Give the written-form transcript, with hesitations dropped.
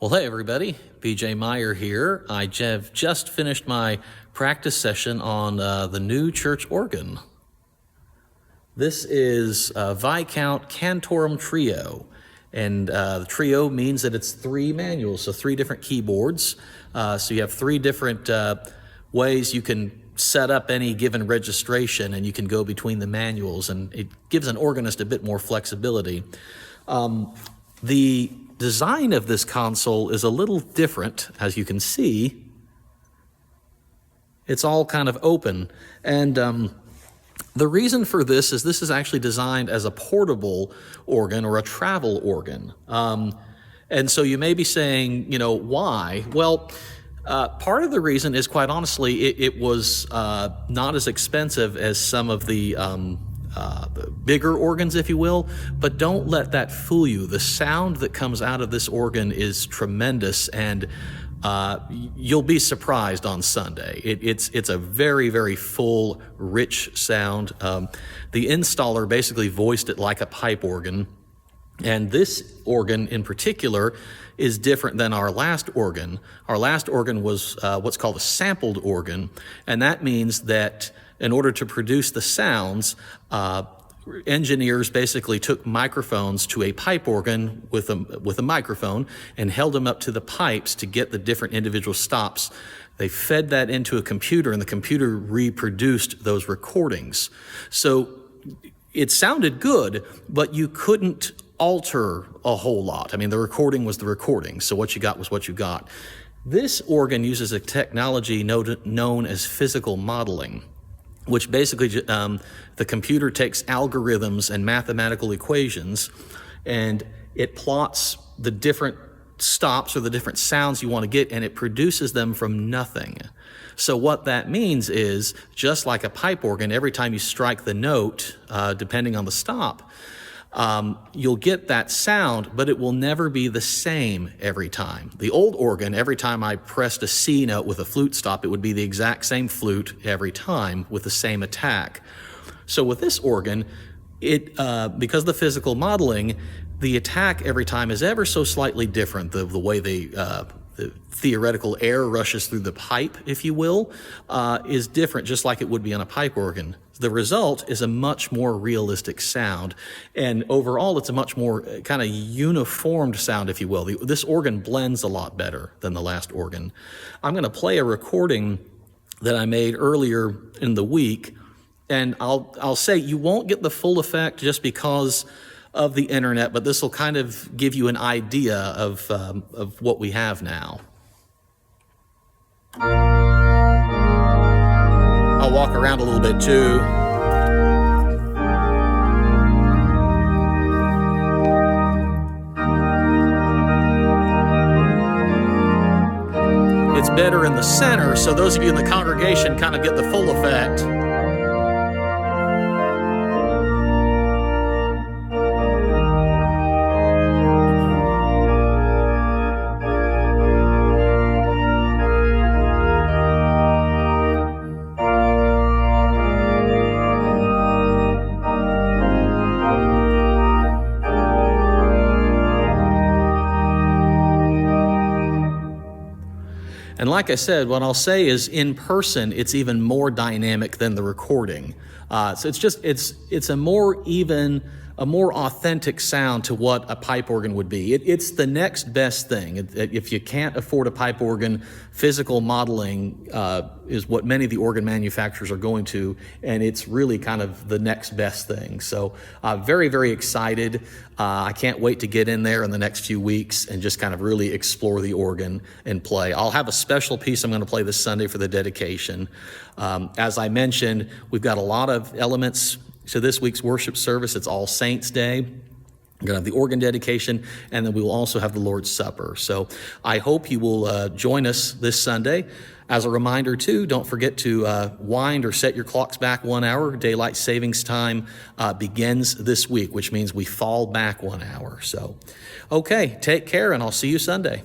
Well, hey everybody, BJ Meyer here. I have just finished my practice session on the new church organ. This is Viscount Cantorum Trio, and the trio means that it's three manuals, so three different keyboards. So you have three different ways you can set up any given registration, and you can go between the manuals, and it gives an organist a bit more flexibility. The design of this console is a little different. As you can see, it's all kind of open. And the reason for this is actually designed as a portable organ or a travel organ. And so you may be saying, why? Well, part of the reason is, quite honestly, it was not as expensive as some of the bigger organs, if you will, but don't let that fool you. The sound that comes out of this organ is tremendous, and you'll be surprised on Sunday. It's a very, very full, rich sound. The installer basically voiced it like a pipe organ, and this organ in particular is different than our last organ. Our last organ was what's called a sampled organ, and that means that in order to produce the sounds, engineers basically took microphones to a pipe organ with a microphone and held them up to the pipes to get the different individual stops. They fed that into a computer, and the computer reproduced those recordings. So it sounded good, but you couldn't alter a whole lot. I mean, the recording was the recording, so what you got was what you got. This organ uses a technology known as physical modeling, which basically the computer takes algorithms and mathematical equations, and it plots the different stops or the different sounds you want to get, and it produces them from nothing. So what that means is, just like a pipe organ, every time you strike the note, depending on the stop, you'll get that sound, but it will never be the same every time. The old organ, every time I pressed a C note with a flute stop, it would be the exact same flute every time with the same attack. So with this organ, because of the physical modeling, the attack every time is ever so slightly different. The way the theoretical air rushes through the pipe, if you will, is different, just like it would be on a pipe organ. The result is a much more realistic sound, and overall it's a much more kind of uniformed sound, if you will. This organ blends a lot better than the last organ. I'm going to play a recording that I made earlier in the week, and I'll say you won't get the full effect just because of the internet, but this will kind of give you an idea of what we have now. I'll walk around a little bit too. It's better in the center, so those of you in the congregation kind of get the full effect. And like I said, what I'll say is, in person, it's even more dynamic than the recording. So it's a more even, a more authentic sound to what a pipe organ would be. It's the next best thing. If you can't afford a pipe organ, physical modeling is what many of the organ manufacturers are going to, and it's really kind of the next best thing. So very, very excited. I can't wait to get in there in the next few weeks and just kind of really explore the organ and play. I'll have a special piece I'm going to play this Sunday for the dedication. As I mentioned, we've got a lot of elements to this week's worship service. It's All Saints Day. We're going to have the organ dedication, and then we will also have the Lord's Supper. So I hope you will join us this Sunday. As a reminder, too, don't forget to wind or set your clocks back 1 hour. Daylight savings time begins this week, which means we fall back 1 hour. So, okay, take care, and I'll see you Sunday.